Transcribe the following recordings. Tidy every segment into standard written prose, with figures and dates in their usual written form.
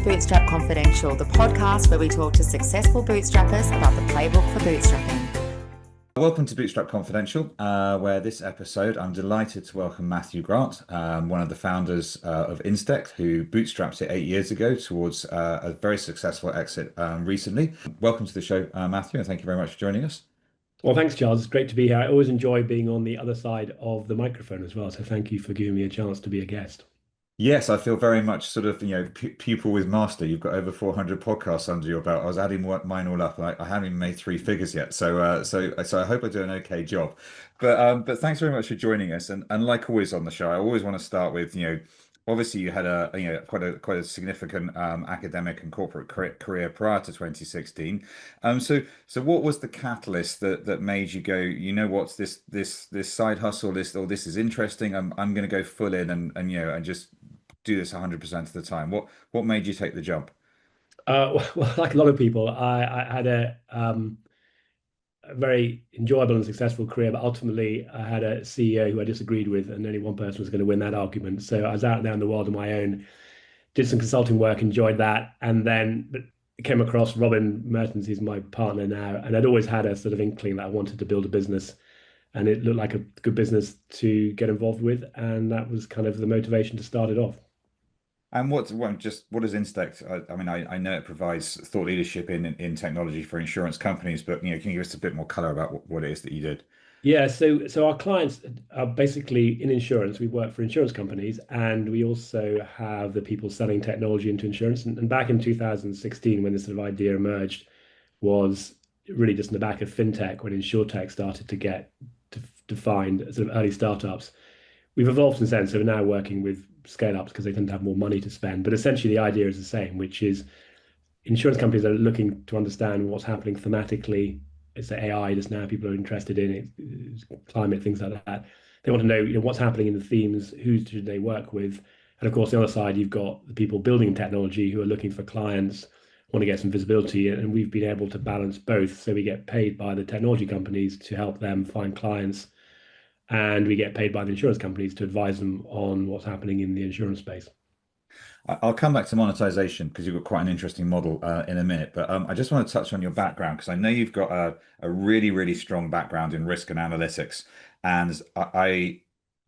Bootstrap Confidential, the podcast where we talk to successful bootstrappers about the playbook for bootstrapping. Welcome to Bootstrap Confidential, where this episode I'm delighted to welcome Matthew Grant, one of the founders of InsTech, who bootstrapped it 8 years ago towards a very successful exit recently. Welcome to the show, Matthew, and thank you very much for joining us. Well, thanks, Charles. It's great to be here. I always enjoy being on the other side of the microphone as well. So thank you for giving me a chance to be a guest. Yes, I feel very much sort of, pupil with master. You've got over 400 podcasts under your belt. I was adding mine all up, and I haven't even made three figures yet. So I hope I do an okay job. But thanks very much for joining us. And like always on the show, I always want to start with, obviously you had quite a significant academic and corporate career prior to 2016. So what was the catalyst that made you go, you know what's this side hustle, this is interesting. I'm going to go full in and just do this 100% of the time. What made you take the jump? Well, like a lot of people, I had a very enjoyable and successful career, but ultimately I had a CEO who I disagreed with, and only one person was going to win that argument. So I was out there in the world on my own, did some consulting work, enjoyed that, and then came across Robin Mertens, who's my partner now, and I'd always had a sort of inkling that I wanted to build a business, and it looked like a good business to get involved with, and that was kind of the motivation to start it off. And what is InsTech? I mean, I know it provides thought leadership in technology for insurance companies, but can you give us a bit more color about what it is that you did? Yeah, so our clients are basically in insurance. We work for insurance companies, and we also have the people selling technology into insurance. And back in 2016, when this sort of idea emerged, was really just in the back of fintech, when insurtech started to get defined sort of early startups. We've evolved since then, so we're now working with scale-ups because they tend to have more money to spend. But essentially, the idea is the same, which is insurance companies are looking to understand what's happening thematically. It's the AI just now people are interested in it, climate, things like that. They want to know, what's happening in the themes, who should they work with, and of course, on the other side, you've got the people building technology who are looking for clients, want to get some visibility, and we've been able to balance both. So we get paid by the technology companies to help them find clients, and we get paid by the insurance companies to advise them on what's happening in the insurance space. I'll come back to monetization because you've got quite an interesting model in a minute. But I just want to touch on your background because I know you've got a really, really strong background in risk and analytics. And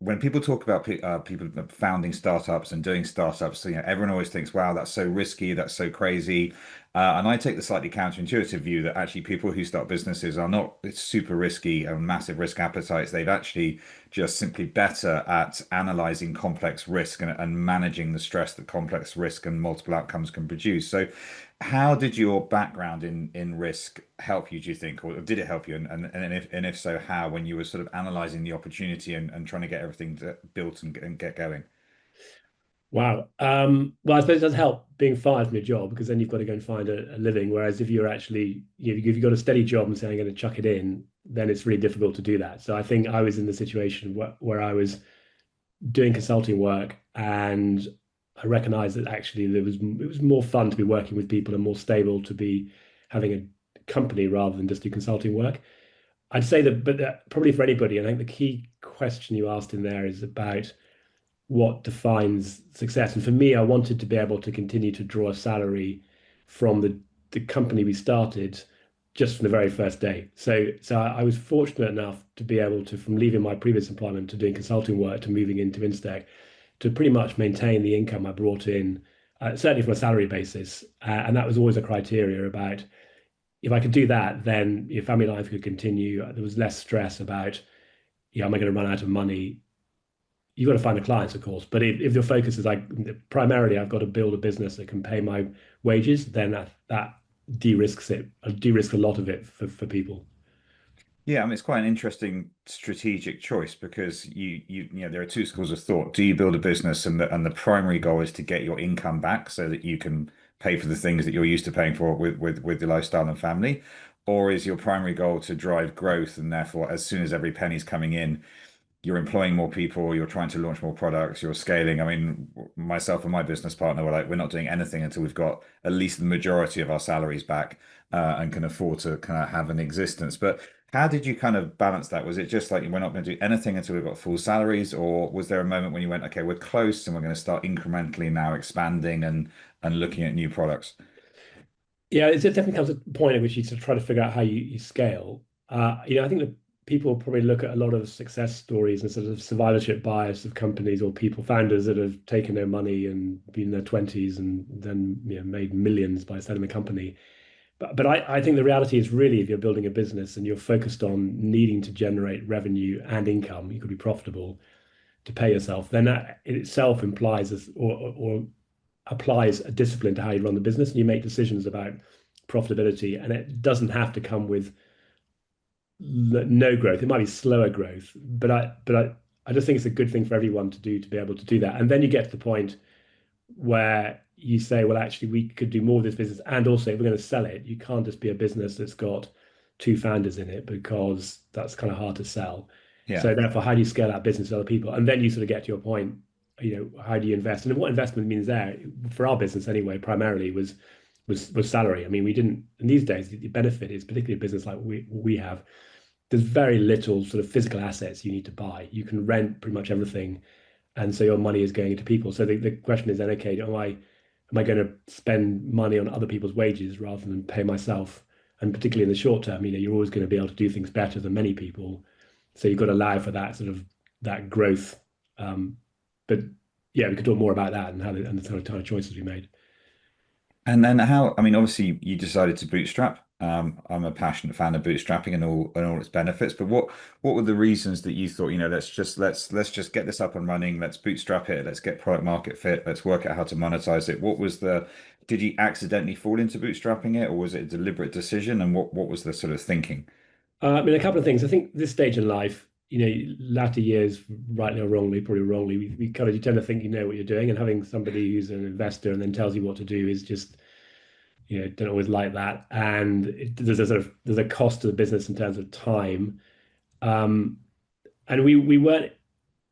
when people talk about people founding startups and doing startups, everyone always thinks, wow, that's so risky, that's so crazy. And I take the slightly counterintuitive view that actually people who start businesses are not super risky and massive risk appetites. They've actually just simply better at analyzing complex risk and managing the stress that complex risk and multiple outcomes can produce. So how did your background in risk help you, do you think, or did it help you? And if so, how, when you were sort of analyzing the opportunity and trying to get everything built and get going? Wow. Well, I suppose it does help being fired from your job because then you've got to go and find a living. Whereas if you're actually, if you've got a steady job and say, I'm going to chuck it in, then it's really difficult to do that. So I think I was in the situation where I was doing consulting work and I recognized that actually it was more fun to be working with people and more stable to be having a company rather than just do consulting work. I'd say that, but probably for anybody, I think the key question you asked in there is about what defines success. And for me, I wanted to be able to continue to draw a salary from the company we started just from the very first day. So I was fortunate enough to be able to, from leaving my previous employment to doing consulting work to moving into InsTech, to pretty much maintain the income I brought in, certainly from a salary basis. And that was always a criteria about if I could do that, then your family life could continue. There was less stress about, am I going to run out of money? You've got to find the clients, of course. But if your focus is like primarily, I've got to build a business that can pay my wages, then that de-risks it. I de-risk a lot of it for people. Yeah, I mean, it's quite an interesting strategic choice because there are two schools of thought. Do you build a business and the primary goal is to get your income back so that you can pay for the things that you're used to paying for with your lifestyle and family? Or is your primary goal to drive growth and therefore as soon as every penny's coming in, you're employing more people, you're trying to launch more products, you're scaling. I mean, myself and my business partner were like, we're not doing anything until we've got at least the majority of our salaries back, and can afford to kind of have an existence. But how did you kind of balance that? Was it just like we're not going to do anything until we've got full salaries, or was there a moment when you went, okay, we're close and we're going to start incrementally now expanding and looking at new products? Yeah, it definitely comes to a point at which you sort of try to figure out how you scale. I think that people probably look at a lot of success stories and sort of survivorship bias of companies or people, founders that have taken their money and been in their 20s and then made millions by selling the company. But I think the reality is really if you're building a business and you're focused on needing to generate revenue and income, you could be profitable to pay yourself, then that in itself implies or applies a discipline to how you run the business and you make decisions about profitability. And it doesn't have to come with no growth. It might be slower growth, but I just think it's a good thing for everyone to do to be able to do that. And then you get to the point where you say, well, actually, we could do more of this business. And also, if we're going to sell it, you can't just be a business that's got two founders in it because that's kind of hard to sell. Yeah. So therefore, how do you scale that business to other people? And then you sort of get to your point, how do you invest? And what investment means there for our business anyway, primarily was salary. I mean, we didn't, and these days the benefit is particularly a business like we have, there's very little sort of physical assets you need to buy. You can rent pretty much everything, and so your money is going into people. So the question is then, okay, am I going to spend money on other people's wages rather than pay myself? And particularly in the short term, you're always going to be able to do things better than many people. So you've got to allow for that sort of that growth. But yeah, we could talk more about that and and the sort of choices we made. And then how, I mean, obviously you decided to bootstrap. I'm a passionate fan of bootstrapping and all its benefits, but what were the reasons that you thought, let's just get this up and running, let's bootstrap it, let's get product market fit, let's work out how to monetize it. Did you accidentally fall into bootstrapping it, or was it a deliberate decision? And what was the sort of thinking? I mean, a couple of things. I think this stage in life, latter years, rightly or wrongly, probably wrongly, we kind of you tend to think you know what you're doing, and having somebody who's an investor and then tells you what to do is just, don't always like that. And there's a cost to the business in terms of time. And we weren't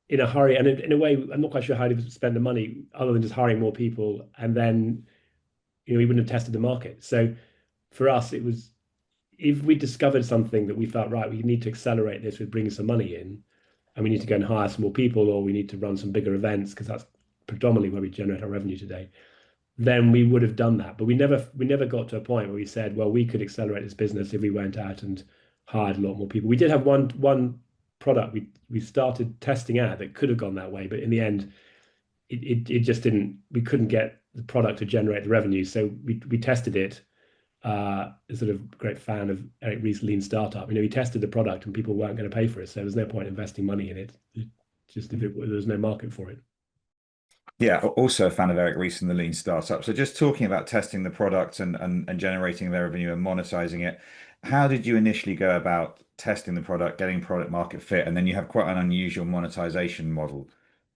in a hurry. And in a way, I'm not quite sure how to spend the money other than just hiring more people. And then, we wouldn't have tested the market. So for us, it was if we discovered something that we felt right, we need to accelerate this with bringing some money in, and we need to go and hire some more people, or we need to run some bigger events because that's predominantly where we generate our revenue today, then we would have done that. But we never got to a point where we said, well, we could accelerate this business if we went out and hired a lot more people. We did have one product we started testing out that could have gone that way, but in the end, it just didn't. We couldn't get the product to generate the revenue, so we tested it. Sort of great fan of Eric Ries's Lean Startup. We tested the product and people weren't going to pay for it, so there's no point investing money in it. Just if there's no market for it. Yeah, also a fan of Eric Ries and the Lean Startup. So just talking about testing the product and generating their revenue and monetizing it, how did you initially go about testing the product, getting product market fit, and then you have quite an unusual monetization model?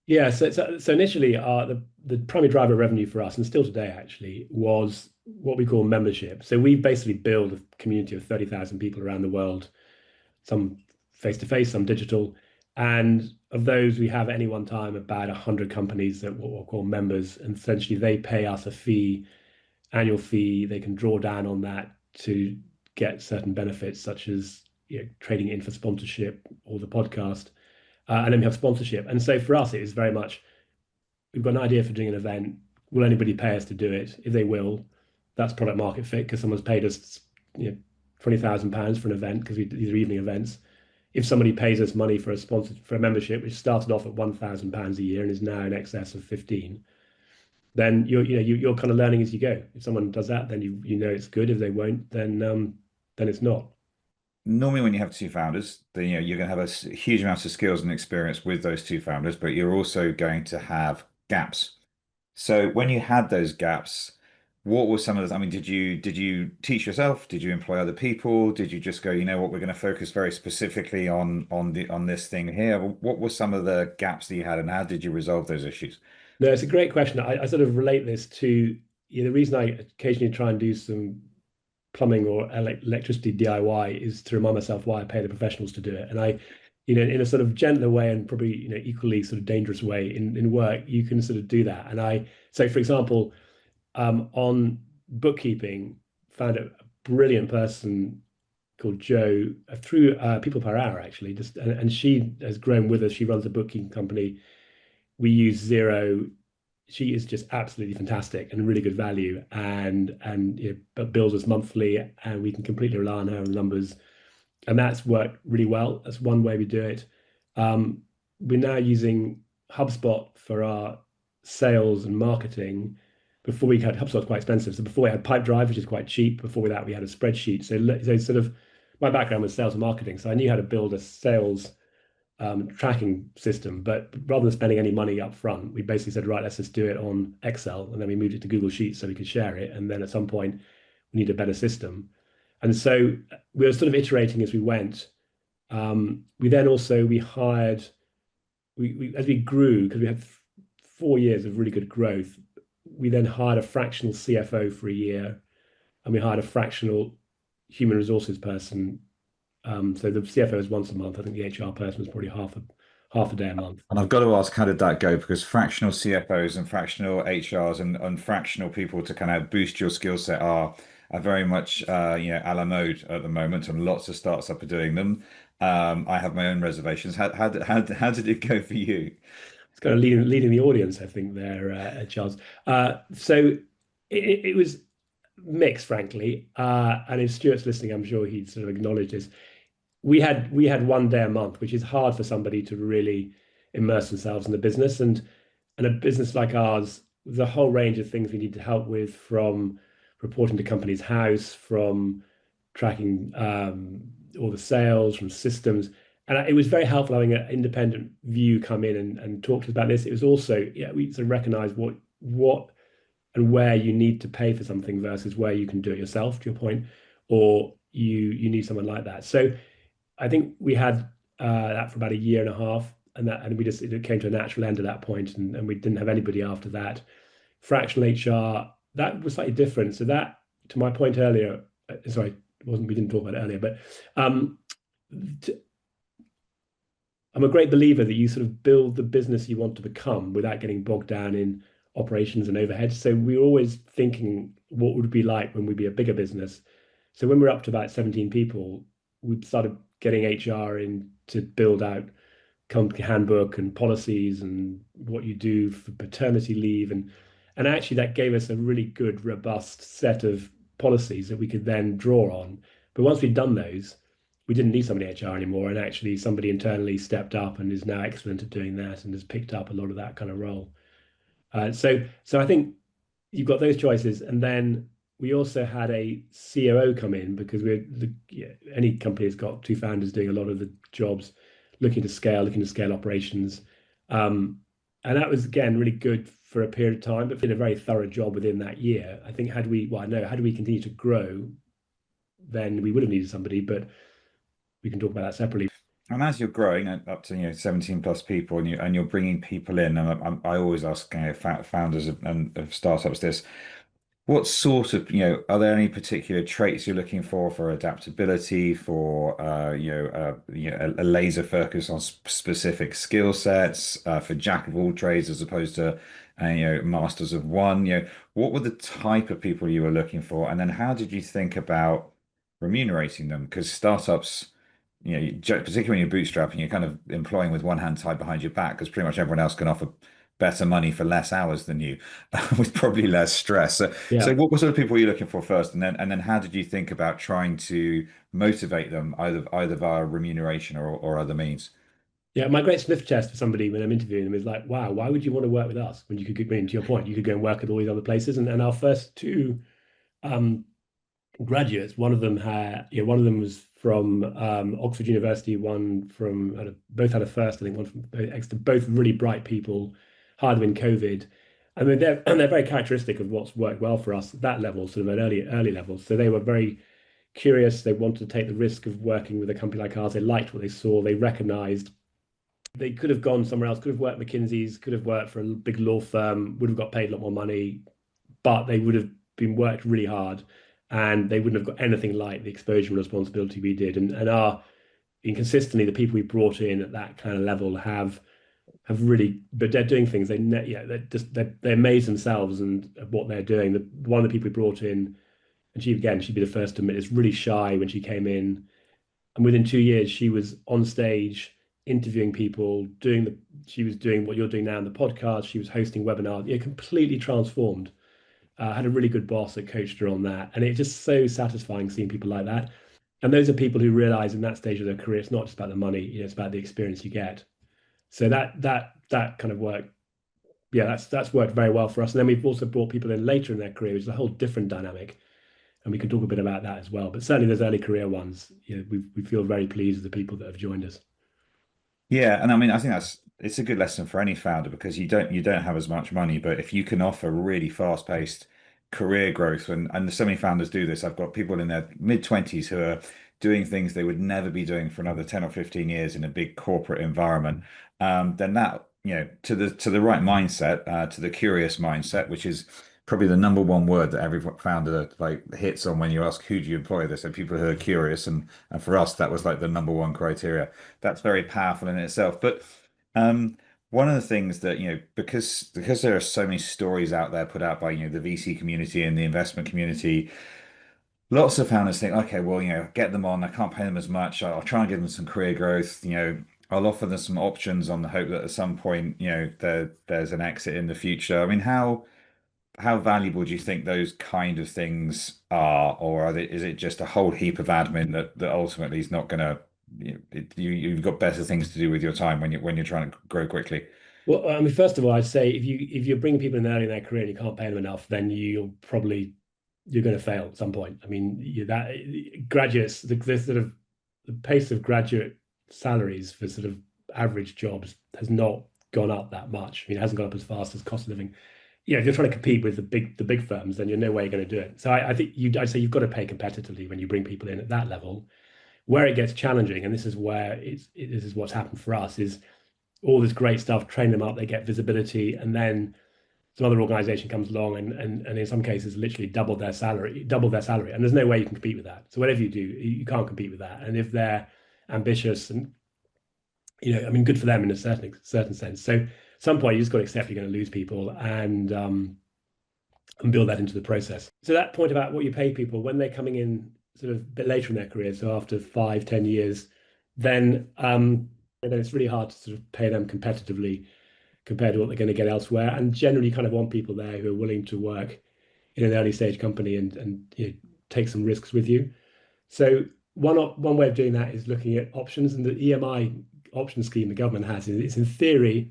Yeah, so initially, the primary driver of revenue for us, and still today actually, was what we call membership. So we basically build a community of 30,000 people around the world, some face to face, some digital. And of those, we have at any one time about 100 companies that what we'll call members. And essentially, they pay us a fee, annual fee. They can draw down on that to get certain benefits, such as trading in for sponsorship or the podcast. And then we have sponsorship. And so for us, it is very much we've got an idea for doing an event. Will anybody pay us to do it? If they will, that's product market fit because someone's paid us £20,000 for an event because these are evening events. If somebody pays us money for a membership, which started off at £1,000 a year and is now in excess of 15, then you're kind of learning as you go. If someone does that, then you know it's good. If they won't, then it's not. Normally, when you have two founders, then you're going to have a huge amount of skills and experience with those two founders, but you're also going to have gaps. So when you had those gaps, what were some of the, I mean, did you teach yourself? Did you employ other people? Did you just go, what, we're going to focus very specifically on this thing here? What were some of the gaps that you had, and how did you resolve those issues? No, it's a great question. I sort of relate this to the reason I occasionally try and do some plumbing or electricity DIY is to remind myself why I pay the professionals to do it. And in a sort of gentler way and probably, equally sort of dangerous way in work, you can sort of do that. So for example, on bookkeeping, found a brilliant person called Jo through People Per Hour actually, and she has grown with us. She runs a bookkeeping company. We use Zero. She is just absolutely fantastic and really good value, and but bills us monthly, and we can completely rely on her numbers, and that's worked really well. That's one way we do it. We're now using HubSpot for our sales and marketing. Before we had HubSpot's quite expensive, so before we had Pipedrive, which is quite cheap. Before that, we had a spreadsheet. So sort of my background was sales and marketing, so I knew how to build a sales tracking system. But rather than spending any money up front, we basically said, right, let's just do it on Excel, and then we moved it to Google Sheets so we could share it. And then at some point, we need a better system. And so we were sort of iterating as we went. We then also we hired as we grew, because we had 4 years of really good growth. We then hired a fractional CFO for a year, and we hired a fractional human resources person. So the CFO is once a month. I think the HR person was probably half a day a month. And I've got to ask, how did that go? Because fractional CFOs and fractional HRs and fractional people to kind of boost your skill set are very much a la mode at the moment, and lots of startups are doing them. I have my own reservations. How did it go for you? It's kind of leading the audience, I think, there, Charles. So it was mixed, frankly. And if Stuart's listening, I'm sure he'd sort of acknowledge this. We had 1 day a month, which is hard for somebody to really immerse themselves in the business. And a business like ours, there's a whole range of things we need to help with, from reporting to Companies House, from tracking all the sales, from systems. And it was very helpful having an independent view come in and talk to us about this. It was also, we sort of recognize what and where you need to pay for something versus where you can do it yourself, to your point, or you need someone like that. So I think we had that for about a year and a half, and it came to a natural end at that point, and we didn't have anybody after that. Fractional HR, that was slightly different. So that, to my point earlier, sorry, we didn't talk about it earlier, but I'm a great believer that you sort of build the business you want to become without getting bogged down in operations and overhead. So we were always thinking, what would it be like when we'd be a bigger business? So when we're up to about 17 people, we started getting HR in to build out company handbook and policies and what you do for paternity leave. And actually that gave us a really good, robust set of policies that we could then draw on. But once we'd done those, we didn't need somebody HR anymore. And actually somebody internally stepped up and is now excellent at doing that and has picked up a lot of that kind of role. So I think you've got those choices. And then we also had a COO come in, because any company has got two founders doing a lot of the jobs, looking to scale operations. And that was, again, really good for a period of time, but did a very thorough job within that year. I think had we continue to grow, then we would have needed somebody, but we can talk about that separately. And as you're growing up to 17 plus people, and you're bringing people in, and I always ask founders of startups this: what sort of, are there any particular traits you're looking for adaptability, for a laser focus on specific skill sets, for jack of all trades as opposed to masters of one? What were the type of people you were looking for, and then how did you think about remunerating them? Because startups, particularly when you're bootstrapping, you're kind of employing with one hand tied behind your back, because pretty much everyone else can offer better money for less hours than you, with probably less stress. So what sort of people were you looking for first, and then how did you think about trying to motivate them, either via remuneration or other means? Yeah, my great sniff test for somebody when I'm interviewing them is like, wow, why would you want to work with us when you could go, to your point, you could go and work at all these other places? And our first two graduates, one of them was from Oxford University, both had a first, I think, one from Exeter, both really bright people, hired them in COVID. I mean, they're very characteristic of what's worked well for us at that level, sort of at early levels. So they were very curious. They wanted to take the risk of working with a company like ours. They liked what they saw. They recognized they could have gone somewhere else, could have worked McKinsey's, could have worked for a big law firm, would have got paid a lot more money, but they would have been worked really hard, and they wouldn't have got anything like the exposure and responsibility we did. And our consistently the people we brought in at that kind of level have really, but they're doing things yeah, they amaze themselves and what they're doing. One of the people we brought in, and she'd be the first to admit, is really shy when she came in, and within 2 years she was on stage interviewing people, she was doing what you're doing now in the podcast. She was hosting webinars, completely transformed. Had a really good boss that coached her on that, and it's just so satisfying seeing people like that. And those are people who realize in that stage of their career, it's not just about the money, it's about the experience you get. So that kind of work, yeah, that's worked very well for us. And then we've also brought people in later in their career, which is a whole different dynamic, and we can talk a bit about that as well. But certainly those early career ones, we feel very pleased with the people that have joined us. Yeah, and I mean, I think it's a good lesson for any founder because you don't have as much money, but if you can offer really fast-paced career growth, and so many founders do this. I've got people in their mid-20s who are doing things they would never be doing for another 10 or 15 years in a big corporate environment. Then that, to the right mindset, to the curious mindset, which is probably the number one word that every founder like hits on when you ask who do you employ. They say people who are curious, and for us that was like the number one criteria. That's very powerful in itself. But one of the things that, because there are so many stories out there put out by, the VC community and the investment community, lots of founders think, okay, well, get them on. I can't pay them as much. I'll try and give them some career growth. I'll offer them some options on the hope that at some point, there's an exit in the future. I mean, how valuable do you think those kind of things are, or is it just a whole heap of admin that ultimately is not going to, you've got better things to do with your time when you're trying to grow quickly? Well, I mean, first of all, I'd say if you're bringing people in early in their career and you can't pay them enough, then you're going to fail at some point. I mean, that graduates, the sort of the pace of graduate salaries for sort of average jobs has not gone up that much. I mean, it hasn't gone up as fast as cost of living. If you're trying to compete with the big firms, then you're no way going to do it. So I think I'd say you've got to pay competitively when you bring people in at that level. Where it gets challenging, and this is where this is what's happened for us, is all this great stuff, train them up, they get visibility, and then some other organization comes along and in some cases literally double their salary, and there's no way you can compete with that. So whatever you do, you can't compete with that. And if they're ambitious and I mean, good for them in a certain sense. So at some point, you just got to accept you're going to lose people and build that into the process. So that point about what you pay people when they're coming in sort of a bit later in their career, so after 5-10 years, then it's really hard to sort of pay them competitively compared to what they're going to get elsewhere. And generally, you kind of want people there who are willing to work in an early stage company and take some risks with you. So one way of doing that is looking at options, and the EMI option scheme the government has is in theory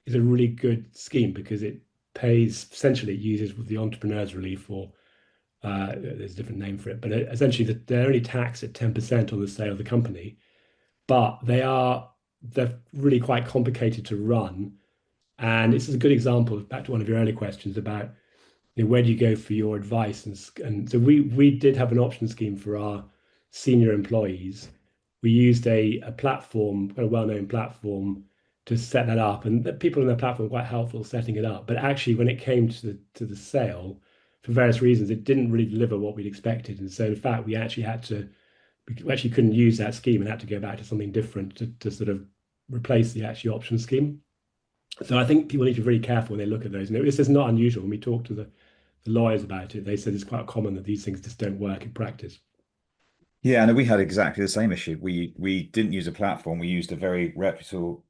is a really good scheme because it pays, essentially it uses the entrepreneurs relief, or there's a different name for it, but essentially they're only taxed at 10% on the sale of the company, but they're really quite complicated to run. And this is a good example, back to one of your earlier questions about where do you go for your advice, and so we did have an option scheme for our senior employees. We used a platform, a well-known platform, to set that up, and the people on that platform were quite helpful setting it up. But actually, when it came to the sale, for various reasons, it didn't really deliver what we'd expected. And so, in fact, we actually couldn't use that scheme and had to go back to something different to sort of replace the actual option scheme. So I think people need to be really careful when they look at those. And this is not unusual. When we talk to the lawyers about it, they said it's quite common that these things just don't work in practice. Yeah, and we had exactly the same issue. We didn't use a platform. We used a very reputable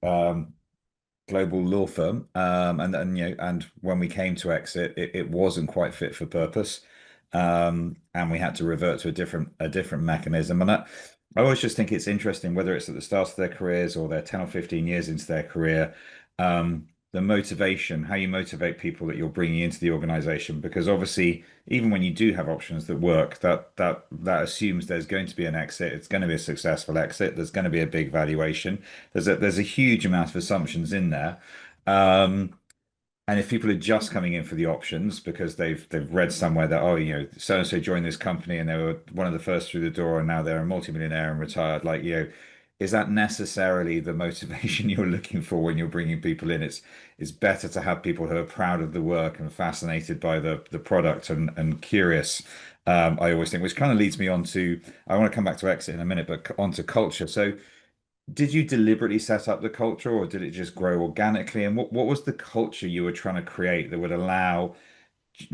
global law firm, and when we came to exit, it wasn't quite fit for purpose, and we had to revert to a different mechanism. And I always just think it's interesting whether it's at the start of their careers or they're 10 or 15 years into their career. The motivation, how you motivate people that you're bringing into the organization, because obviously, even when you do have options that work, that assumes there's going to be an exit. It's going to be a successful exit. There's going to be a big valuation. There's a huge amount of assumptions in there. And if people are just coming in for the options because they've read somewhere that, so and so joined this company and they were one of the first through the door and now they're a multimillionaire and retired, is that necessarily the motivation you're looking for when you're bringing people in? It's better to have people who are proud of the work and fascinated by the product and curious. I always think, which kind of leads me on to, I want to come back to exit in a minute, but onto culture. So did you deliberately set up the culture or did it just grow organically? And what was the culture you were trying to create that would allow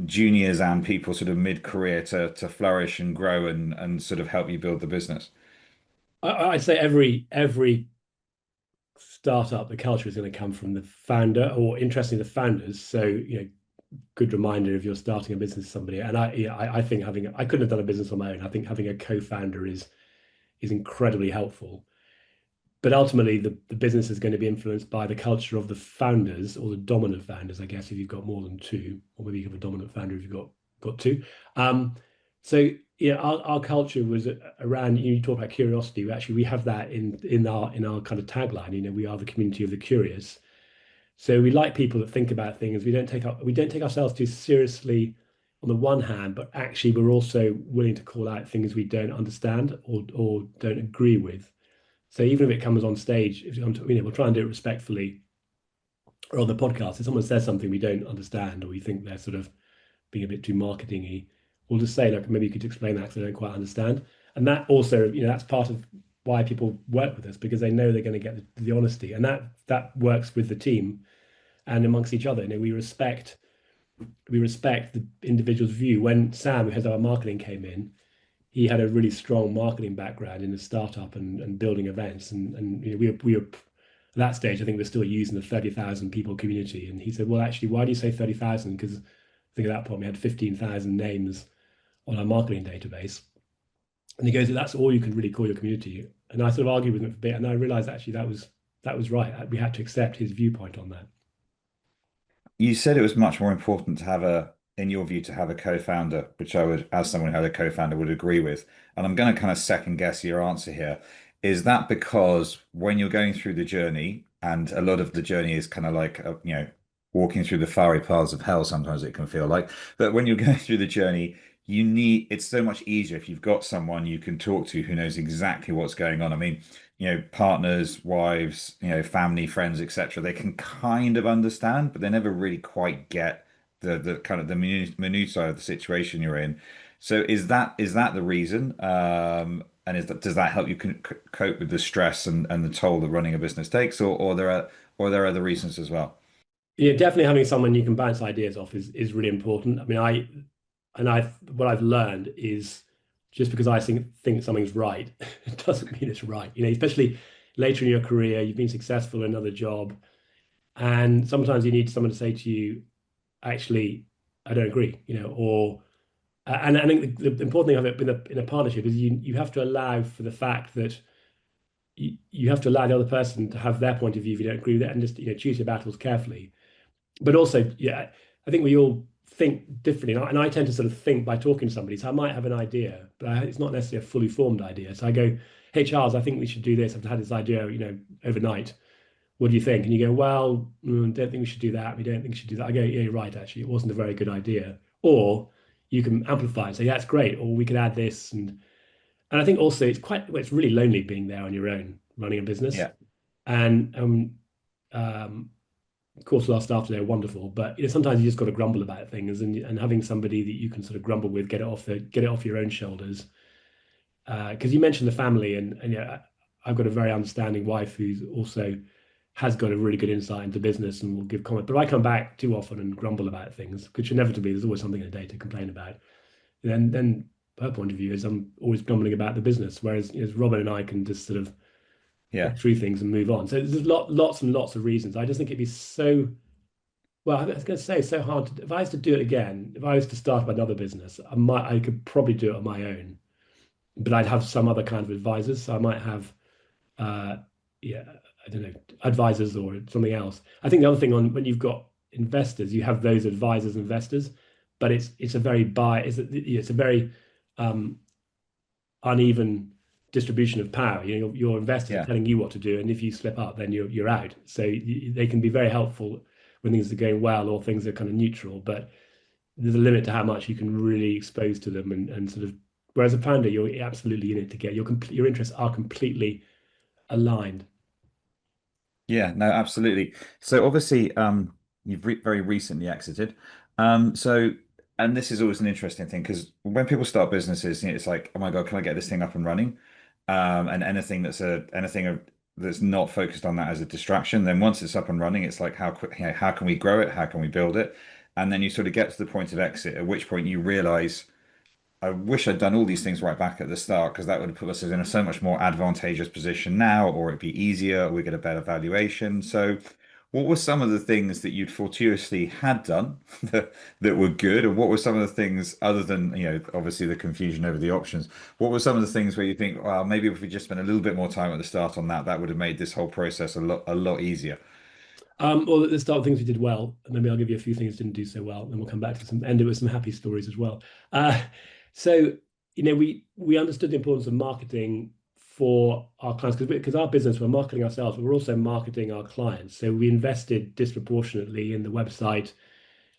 juniors and people sort of mid-career to flourish and grow and sort of help you build the business? I'd say every startup, the culture is going to come from the founder, or interestingly, the founders. So, good reminder if you're starting a business with somebody. And I think I couldn't have done a business on my own. I think having a co-founder is incredibly helpful. But ultimately, the business is going to be influenced by the culture of the founders, or the dominant founders, I guess, if you've got more than two, or maybe you have a dominant founder if you've got two. So yeah, our culture was around. You talk about curiosity. Actually, we have that in our kind of tagline. We are the community of the curious. So we like people that think about things. We don't take ourselves too seriously on the one hand, but actually we're also willing to call out things we don't understand or don't agree with. So even if it comes on stage, if we'll try and do it respectfully. Or on the podcast, if someone says something we don't understand, or we think they're sort of being a bit too marketing-y, we'll just say, like, maybe you could explain that because I don't quite understand. And that also, that's part of why people work with us, because they know they're going to get the honesty, and that works with the team and amongst each other. We respect the individual's view. When Sam, who heads our marketing, came in, he had a really strong marketing background in the startup and building events, and we were at that stage. I think we're still using the 30,000 people community, and he said, "Well, actually, why do you say 30,000? Because I think at that point we had 15,000 names on our marketing database." And he goes, "That's all you can really call your community." And I sort of argued with him for a bit, and I realized actually that was right. We had to accept his viewpoint on that. You said it was much more important to have in your view, to have a co-founder, which I would, as someone who had a co-founder, would agree with. And I'm going to kind of second guess your answer here. Is that because when you're going through the journey, and a lot of the journey is kind of like, walking through the fiery paths of hell, sometimes it can feel like, but when you're going through the journey, it's so much easier if you've got someone you can talk to who knows exactly what's going on. I mean, partners, wives, family, friends, etc. They can kind of understand, but they never really quite get the kind of the minutiae of the situation you're in. So is that the reason? And does that help you cope with the stress and the toll that running a business takes, or there are other reasons as well? Yeah, definitely having someone you can bounce ideas off is really important. I mean, what I've learned is just because I think something's right, it doesn't mean it's right. Especially later in your career, you've been successful in another job, and sometimes you need someone to say to you, actually, I don't agree, or and I think the important thing of it in a partnership is you have to allow for the fact that you have to allow the other person to have their point of view if you don't agree with it, and just choose your battles carefully. But also, yeah, I think we all think differently, and I tend to sort of think by talking to somebody. So I might have an idea, but it's not necessarily a fully formed idea. So I go, "Hey Charles, I think we should do this. I've had this idea, overnight. What do you think?" And you go, "Well, don't think we should do that. We don't think we should do that." I go, "Yeah, you're right. Actually, it wasn't a very good idea." Or you can amplify and say, "Yeah, that's great," or we could add this, and I think also it's really lonely being there on your own running a business, Yeah. and of course, our staff today are wonderful, but sometimes you just got to grumble about things, and having somebody that you can sort of grumble with, get it off your own shoulders. Because you mentioned the family, and yeah, I've got a very understanding wife who's also has got a really good insight into business and will give comment. But I come back too often and grumble about things, which inevitably there's always something in a day to complain about. And then her point of view is I'm always grumbling about the business, whereas Robin and I can just sort of Yeah. get through things and move on. So there's lots and lots of reasons. I just think it'd be so, well, I was going to say, so hard to, if I was to do it again, if I was to start up another business, I could probably do it on my own, but I'd have some other kind of advisors. So I might have, uh, yeah, I don't know, advisors or something else. I think the other thing when you've got investors, you have those advisors, investors, but it's a very it's a very um, uneven distribution of power. Your investors are Yeah. telling you what to do, and if you slip up, then you're out. So they can be very helpful when things are going well or things are kind of neutral, but there's a limit to how much you can really expose to them and sort of. Whereas a founder, you're absolutely in it to get your interests are completely aligned. Yeah, no, absolutely. So obviously, you've very recently exited. So, and this is always an interesting thing because when people start businesses, it's like, oh my God, can I get this thing up and running? And that's not focused on that as a distraction. Then once it's up and running, it's like how quick, how can we grow it? How can we build it? And then you sort of get to the point of exit, at which point you realize I wish I'd done all these things right back at the start because that would have put us in a so much more advantageous position now, or it'd be easier, or we get a better valuation. So, what were some of the things that you'd fortuitously had done that were good, and what were some of the things other than, obviously the confusion over the options? What were some of the things where you think, well, maybe if we just spent a little bit more time at the start on that, that would have made this whole process a lot easier. Well, let's start with things we did well, and maybe I'll give you a few things didn't do so well, and we'll come back to end it with some happy stories as well. So, we understood the importance of marketing for our clients because our business, we're marketing ourselves, but we're also marketing our clients. So we invested disproportionately in the website,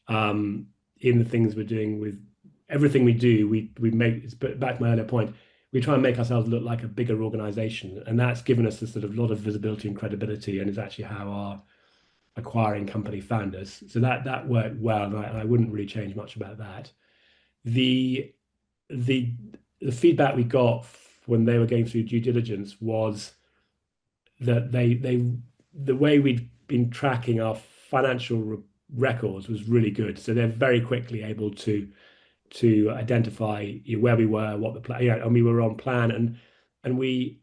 in the things we're doing with everything we do. We make, it's back to my earlier point, we try and make ourselves look like a bigger organization, and that's given us a sort of lot of visibility and credibility, and is actually how our acquiring company found us. So that worked well, and I wouldn't really change much about that. The the the feedback we got when they were going through due diligence was that the way we'd been tracking our financial records was really good. So they're very quickly able to identify where we were, what the plan, and we were on plan, and we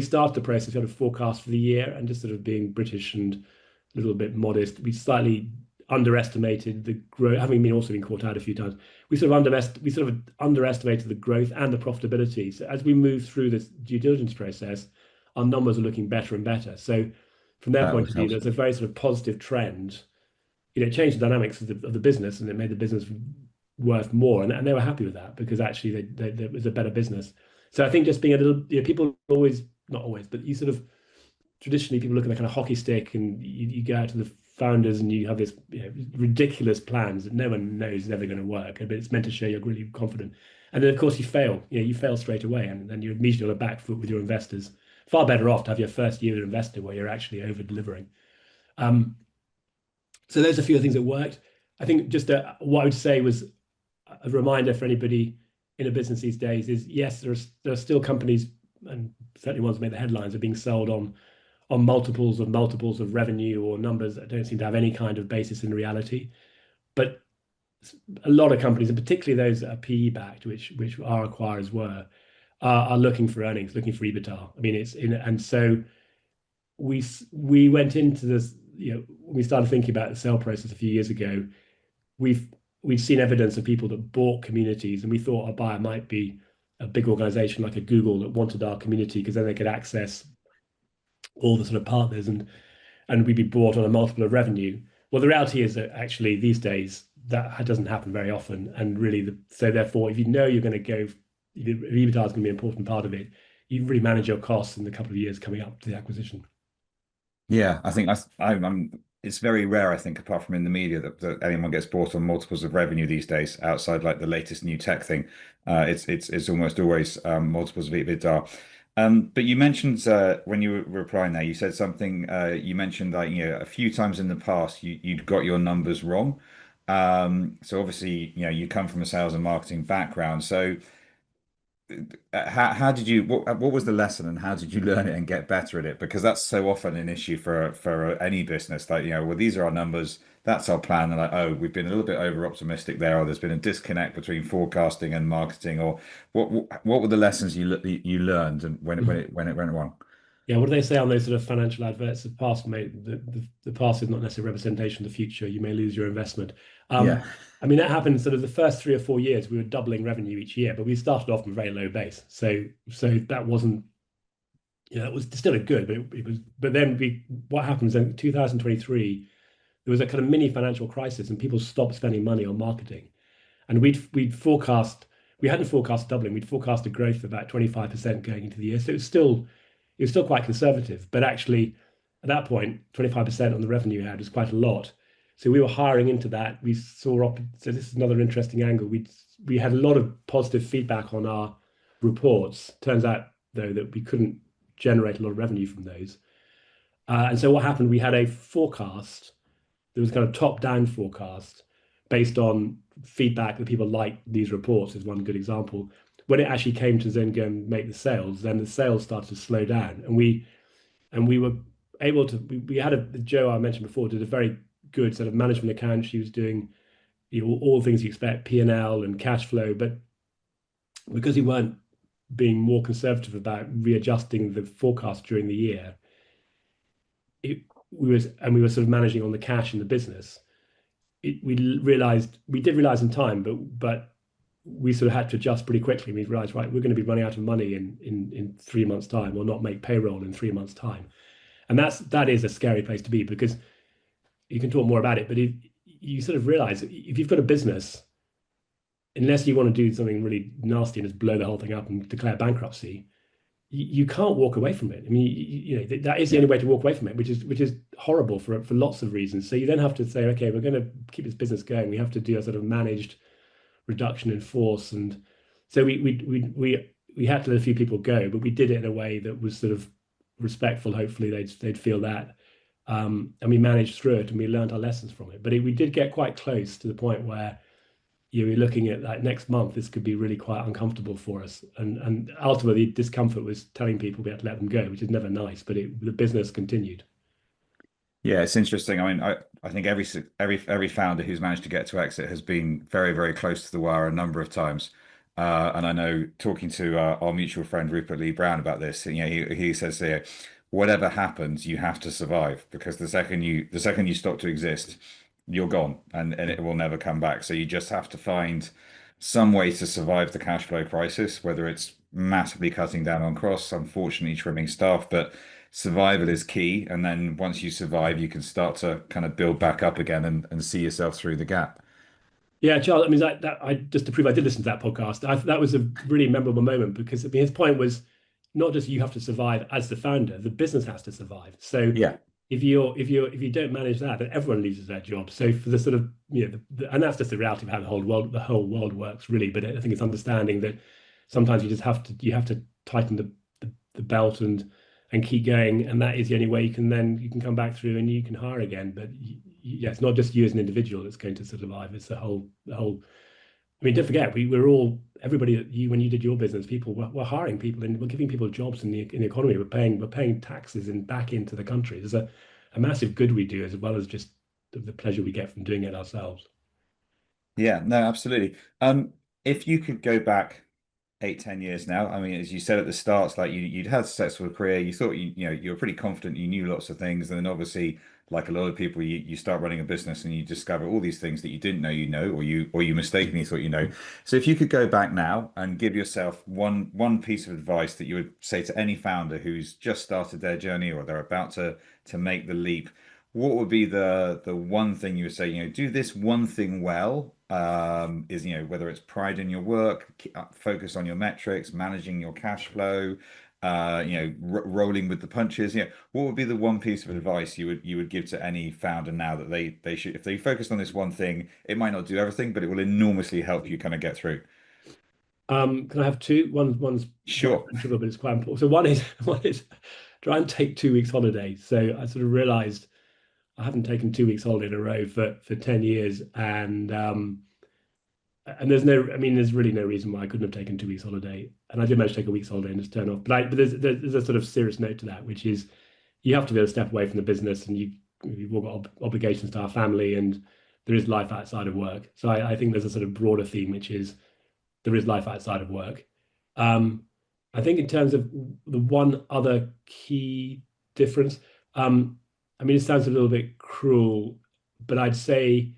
started the process, sort of forecast for the year, and just sort of being British and a little bit modest, we slightly underestimated the growth, having been caught out a few times. We sort of underestimated the growth and the profitability. So as we move through this due diligence process, our numbers are looking better and better. So from their That point always of view, helps. there's a very sort of positive trend. It changed the dynamics of the business, and it made the business worth more. And they were happy with that because actually it was a better business. So I think just being a little, people always, not always, but you sort of traditionally people look at the kind of hockey stick, and you go out to the founders and you have this ridiculous plans that no one knows is ever going to work, but it's meant to show you're really confident. And then of course you fail. You fail straight away, and then you're immediately on a back foot with your investors. Far better off to have your first year as an investor where you're actually over delivering. So those are a few of the things that worked. I think just what I would say was a reminder for anybody in a business these days is, yes, there are still companies, and certainly ones that make the headlines, are being sold on multiples of revenue or numbers that don't seem to have any kind of basis in reality. But a lot of companies, and particularly those that are PE backed, which our acquirers were, are looking for earnings, looking for EBITDA. I mean, and so we went into this. When we started thinking about the sale process a few years ago, we'd seen evidence of people that bought communities, and we thought our buyer might be a big organization like a Google that wanted our community because then they could access all the sort of partners, and we'd be bought on a multiple of revenue. Well, the reality is that actually these days that doesn't happen very often, and really, so therefore, if you're going to go, EBITDA is going to be an important part of it, you really manage your costs in the couple of years coming up to the acquisition. Yeah, I think it's very rare, I think, apart from in the media, that anyone gets bought on multiples of revenue these days, outside like the latest new tech thing. It's almost always multiples of EBITDA. But you mentioned when you were replying there, you said something. You mentioned like a few times in the past you'd got your numbers wrong. So obviously you come from a sales and marketing background. So how did you what was the lesson, and how did you learn it and get better at it? Because that's so often an issue for any business. Like, well, these are our numbers, that's our plan, and like, oh, we've been a little bit over optimistic there, or there's been a disconnect between forecasting and marketing, or what were the lessons you learned, and when it went wrong? Yeah, what do they say on those sort of financial adverts? The past the past is not necessarily a representation of the future. You may lose your investment. Yeah. I mean, that happened sort of the first 3 or 4 years. We were doubling revenue each year, but we started off from a very low base. So that wasn't, it was still a good, but it was. But then what happens in 2023? There was a kind of mini financial crisis, and people stopped spending money on marketing. And we'd forecast. We hadn't forecast doubling. We'd forecast a growth of about 25% going into the year. So it was still quite conservative, but actually at that point, 25% on the revenue you had was quite a lot. So we were hiring into that. We saw so this is another interesting angle. We had a lot of positive feedback on our reports. Turns out though, that we couldn't generate a lot of revenue from those. And so what happened, we had a forecast. There was kind of top-down forecast based on feedback that people liked these reports, is one good example. When it actually came to then go and make the sales, then the sales started to slow down. And we were able to, we had Joe, I mentioned before, did a very good sort of management account. She was doing, all the things you expect, P&L and cash flow. But because we weren't being more conservative about readjusting the forecast during the year, we were sort of managing on the cash in the business. We did realize in time, but we sort of had to adjust pretty quickly. We realized, right, we're going to be running out of money in 3 months' time, or not make payroll in 3 months' time. And that is a scary place to be, because you can talk more about it, but if you sort of realize if you've got a business, unless you want to do something really nasty and just blow the whole thing up and declare bankruptcy, you can't walk away from it. I mean, that is the only way to walk away from it, which is horrible for lots of reasons. So you then have to say, okay, we're going to keep this business going. We have to do a sort of managed reduction in force, and so we had to let a few people go, but we did it in a way that was sort of respectful. Hopefully, they'd feel that, and we managed through it, and we learned our lessons from it. But we did get quite close to the point where you're looking at like next month, this could be really quite uncomfortable for us. And ultimately, discomfort was telling people we had to let them go, which is never nice, but the business continued. Yeah, it's interesting. I mean, I think every founder who's managed to get to exit has been very, very close to the wire a number of times. And I know, talking to our mutual friend Rupert Lee Brown about this, he says here, whatever happens, you have to survive, because the second you stop to exist, you're gone, and it will never come back. So you just have to find some way to survive the cash flow crisis, whether it's massively cutting down on costs, unfortunately trimming staff, but survival is key. And then once you survive, you can start to kind of build back up again and see yourself through the gap. Yeah, Charles, I mean, I just to prove I did listen to that podcast, that was a really memorable moment, because I mean, his point was not just you have to survive as the founder, the business has to survive. So Yeah. if you don't manage that, then everyone loses their job. So for the sort of, and that's just the reality of how the whole world works, really. But I think it's understanding that sometimes you have to tighten the belt and keep going, and that is the only way you can come back through and you can hire again. But yeah, it's not just you as an individual that's going to survive. It's the whole. I mean, don't forget, everybody that when you did your business, people were hiring people, and we're giving people jobs in the economy. We're paying taxes back into the country. There's a massive good we do, as well as just the pleasure we get from doing it ourselves. Yeah, no, absolutely. If you could go back 8, 10 years now, I mean, as you said at the start, it's like you'd had a successful career. You thought you were pretty confident. You knew lots of things, and then obviously, like a lot of people, you start running a business and you discover all these things that you didn't know or you mistakenly thought you know. So if you could go back now and give yourself one piece of advice that you would say to any founder who's just started their journey, or they're about to make the leap, what would be the one thing you would say, do this one thing well, is, whether it's pride in your work, focus on your metrics, managing your cash flow, rolling with the punches. What would be the one piece of advice you would give to any founder now, that they should, if they focused on this one thing, it might not do everything, but it will enormously help you kind of get through? Can I have two? One's Sure. trivial, but it's quite important. So one is try and take 2 weeks holiday. So I sort of realized I haven't taken 2 weeks holiday in a row for 10 years, and there's really no reason why I couldn't have taken 2 weeks holiday. And I did manage to take a week's holiday and just turn off. But there's a sort of serious note to that, which is you have to be able to step away from the business, and you've all got obligations to our family, and there is life outside of work. So I think there's a sort of broader theme, which is there is life outside of work. I think in terms of the one other key difference, I mean, it sounds a little bit cruel, but I'd say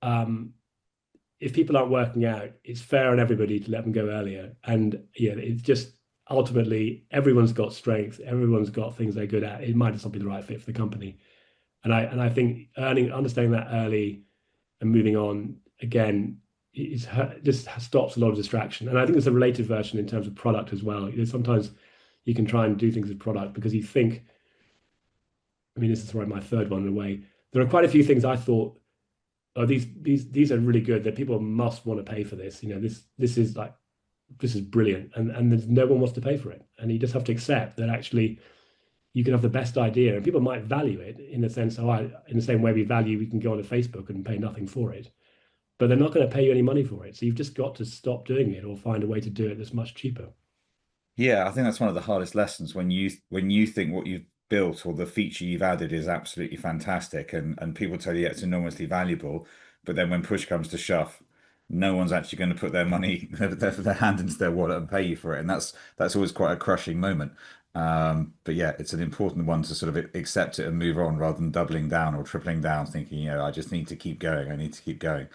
if people aren't working out, it's fair on everybody to let them go earlier. And it's just ultimately everyone's got strengths, everyone's got things they're good at. It might just not be the right fit for the company. And I think understanding that early and moving on again just stops a lot of distraction. And I think there's a related version in terms of product as well. sometimes you can try and do things with product because you think, I mean, this is my third one in a way. There are quite a few things I thought, oh, these are really good, that people must want to pay for this. This is like this is brilliant, and there's no one wants to pay for it. And you just have to accept that actually you can have the best idea, and people might value it in the sense, in the same way we can go onto Facebook and pay nothing for it, but they're not going to pay you any money for it. So you've just got to stop doing it or find a way to do it that's much cheaper. Yeah, I think that's one of the hardest lessons when you think what you've built or the feature you've added is absolutely fantastic, and people tell you it's enormously valuable, but then when push comes to shove, no one's actually going to put their money, their hand into their wallet and pay you for it, and that's always quite a crushing moment. But yeah, it's an important one to sort of accept it and move on rather than doubling down or tripling down, thinking, I just need to keep going. I need to keep going.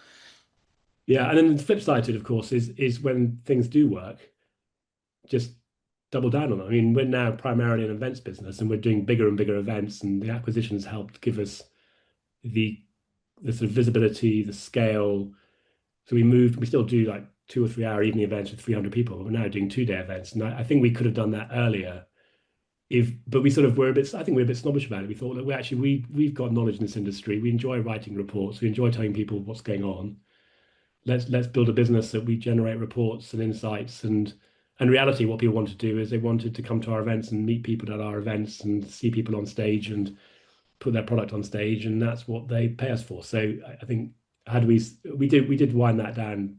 Yeah, and then the flip side to it, of course, is when things do work, just double down on them. I mean, we're now primarily an events business, and we're doing bigger and bigger events, and the acquisitions helped give us the sort of visibility, the scale. So we still do like 2 or 3 hour evening events with 300 people. We're now doing 2-day events, and I think we could have done that earlier. But we sort of I think we're a bit snobbish about it. We thought that we've got knowledge in this industry. We enjoy writing reports. We enjoy telling people what's going on. Let's build a business that we generate reports and insights, and reality, what people want to do is they wanted to come to our events and meet people at our events and see people on stage and put their product on stage, and that's what they pay us for. So I think we did wind that down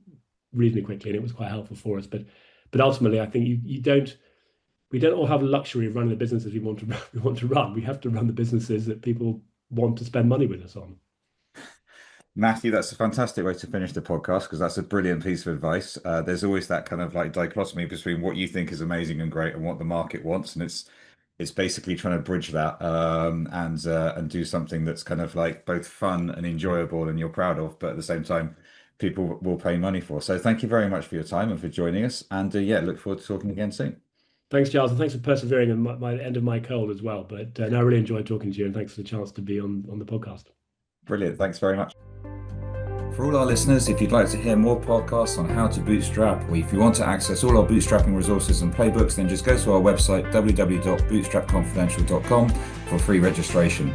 reasonably quickly, and it was quite helpful for us. But ultimately, I think we don't all have the luxury of running the businesses we want to run. We have to run the businesses that people want to spend money with us on. Matthew, that's a fantastic way to finish the podcast, because that's a brilliant piece of advice. There's always that kind of like dichotomy between what you think is amazing and great and what the market wants, and it's basically trying to bridge that and do something that's kind of like both fun and enjoyable and you're proud of, but at the same time, people will pay money for. So thank you very much for your time and for joining us. And yeah, look forward to talking again soon. Thanks, Charles, and thanks for persevering in my end of my cold as well. But no, I really enjoyed talking to you, and thanks for the chance to be on the podcast. Brilliant. Thanks very much. For all our listeners, if you'd like to hear more podcasts on how to bootstrap, or if you want to access all our bootstrapping resources and playbooks, then just go to our website, www.bootstrapconfidential.com, for free registration.